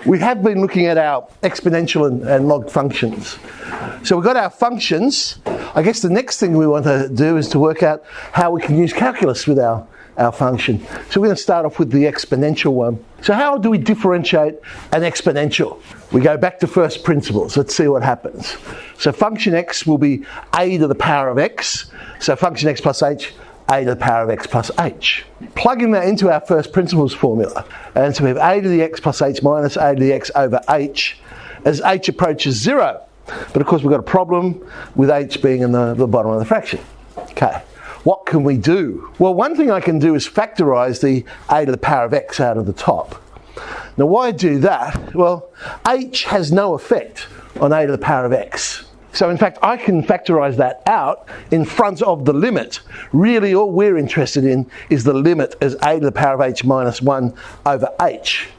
We have been looking at our exponential and log functions. So we've got our functions. I guess the next thing we want to do is to work out how we can use calculus with our function. So we're going to start off with the exponential one. So how do we differentiate an exponential? We go back to first principles. Let's see what happens. So function x will be a to the power of x. So function x plus h, a to the power of x plus h. Plugging that into our first principles formula. And so we have a to the x plus h minus a to the x over h as h approaches 0. But of course we've got a problem with h being in the bottom of the fraction. Okay. What can we do? Well, one thing I can do is factorise the a to the power of x out of the top. Now why do that? Well, h has no effect on a to the power of x. So in fact I can factorise that out in front of the limit. Really all we're interested in is the limit as a to the power of h minus 1 over h.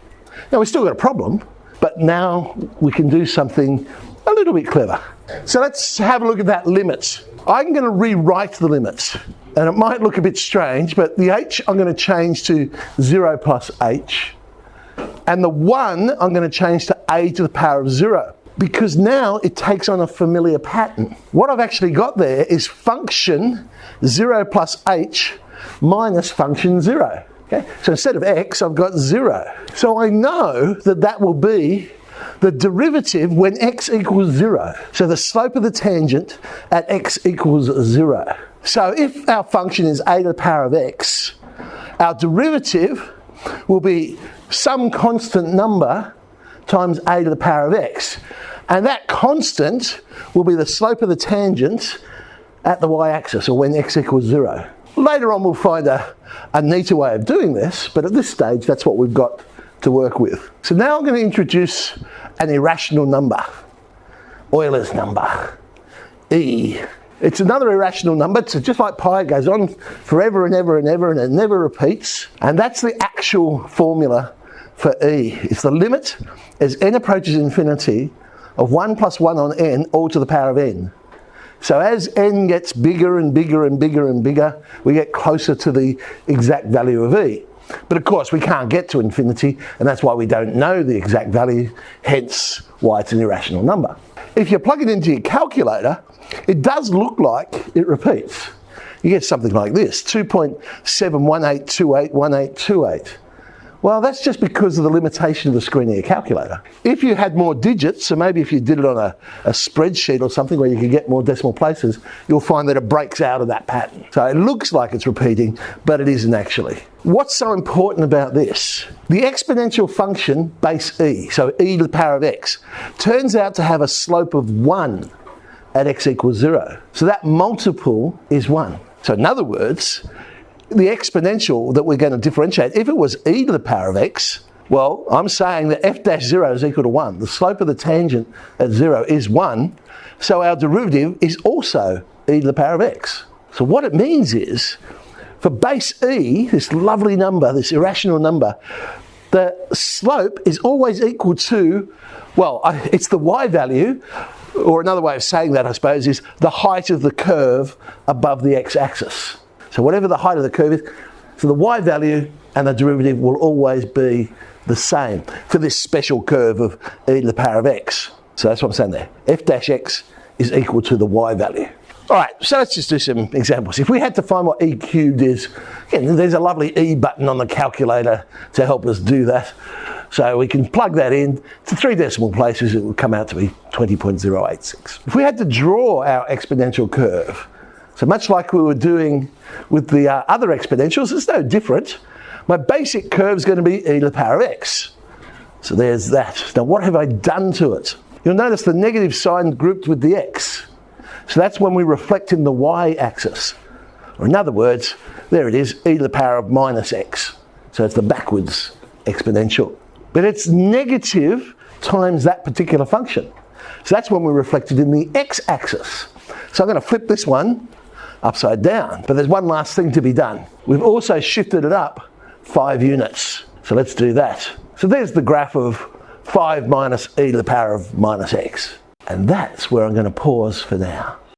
Now we've still got a problem, but now we can do something a little bit clever. So let's have a look at that limit. I'm going to rewrite the limits, and it might look a bit strange, but the h I'm going to change to 0 plus h, and the 1 I'm going to change to a to the power of 0, because now it takes on a familiar pattern. What I've actually got there is function 0 plus h minus function 0. Okay? So instead of x, I've got 0. So I know that that will be the derivative when x equals 0. So the slope of the tangent at x equals 0. So if our function is a to the power of x, our derivative will be some constant number times a to the power of x. And that constant will be the slope of the tangent at the y-axis, or when x equals 0. Later on we'll find a neater way of doing this, but at this stage that's what we've got to work with. So now I'm going to introduce an irrational number, Euler's number, E. It's another irrational number. It's just like pi, it goes on forever and ever and ever, and it never repeats. And that's the actual formula for E. It's the limit as n approaches infinity of 1 plus 1 on n all to the power of n. So as n gets bigger and bigger and bigger and bigger, we get closer to the exact value of E. But of course we can't get to infinity, and that's why we don't know the exact value, hence why it's an irrational number. If you plug it into your calculator, it does look like it repeats. You get something like this, 2.718281828. Well, that's just because of the limitation of the screen of your calculator. If you had more digits, so maybe if you did it on a spreadsheet or something where you could get more decimal places, you'll find that it breaks out of that pattern. So it looks like it's repeating, but it isn't actually. What's so important about this? The exponential function base e, so e to the power of x, turns out to have a slope of 1 at x equals 0. So that multiple is 1. So in other words, the exponential that we're going to differentiate, if it was e to the power of x, well, I'm saying that f dash 0 is equal to 1. The slope of the tangent at 0 is 1, so our derivative is also e to the power of x. So what it means is, for base e, this lovely number, this irrational number, the slope is always equal to, well, it's the y value, or another way of saying that, I suppose, is the height of the curve above the x-axis. So whatever the height of the curve is, so the y value and the derivative will always be the same for this special curve of e to the power of x. So that's what I'm saying there. F dash x is equal to the y value. All right, so let's just do some examples. If we had to find what e cubed is, again, there's a lovely e button on the calculator to help us do that. So we can plug that in to 3 decimal places. It will come out to be 20.086. If we had to draw our exponential curve, so much like we were doing with the other exponentials, it's no different. My basic curve is going to be e to the power of x. So there's that. Now what have I done to it? You'll notice the negative sign grouped with the x. So that's when we reflect in the y-axis. Or in other words, there it is, e to the power of minus x. So it's the backwards exponential. But it's negative times that particular function. So that's when we reflect it in the x-axis. So I'm going to flip this one upside down. But there's one last thing to be done. We've also shifted it up 5 units. So let's do that. So there's the graph of 5 minus e to the power of minus x. And that's where I'm going to pause for now.